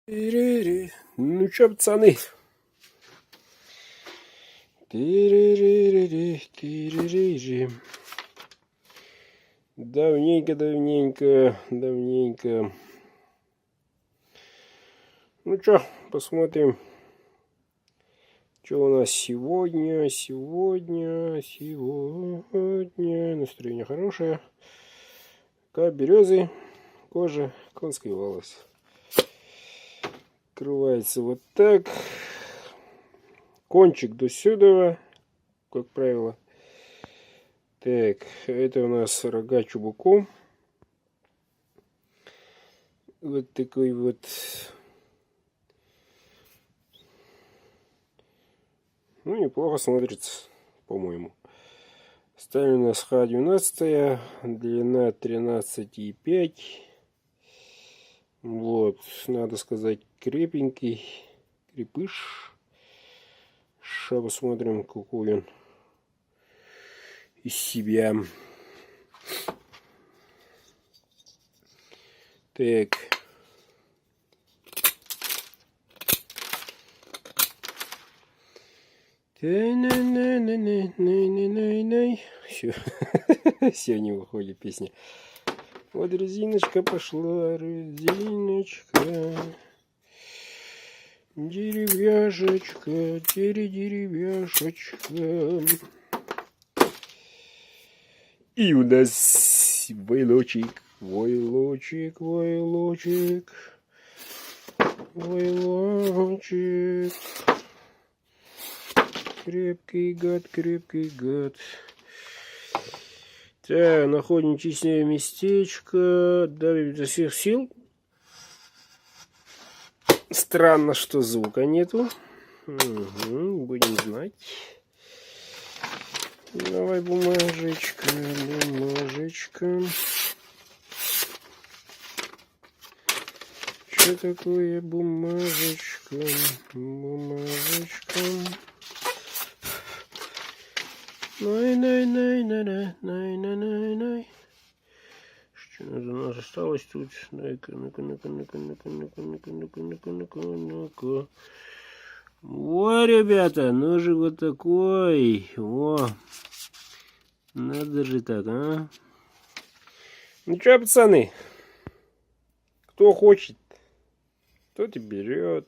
Ну чё, пацаны? Давненько. Ну чё, посмотрим, что у нас сегодня. Настроение хорошее. Березы, кожа, конский волос. Открывается вот так. Кончик до сюда, как правило. Так, это у нас рога чубуком. Вот такой вот. Ну, неплохо смотрится, по-моему. Сталь у нас Х-12, длина 13,5. Вот, надо сказать, крепенький крепыш. Сейчас посмотрим, какой он из себя. Так. Все. Все не выходит песня. Вот резиночка пошла, резиночка. Деревяшечка, деревяшечка. И у нас войлочек. Крепкий гад. Так, находим честное местечко. Давим изо всех сил. Странно, что звука нету. Угу, будем знать. Давай бумажечка. Что такое бумажечка? Най. Что у нас осталось тут? Ну-ка. О, ребята, ножик вот такой. О, надо же так, а? Ну что, пацаны? Кто хочет, тот и берет.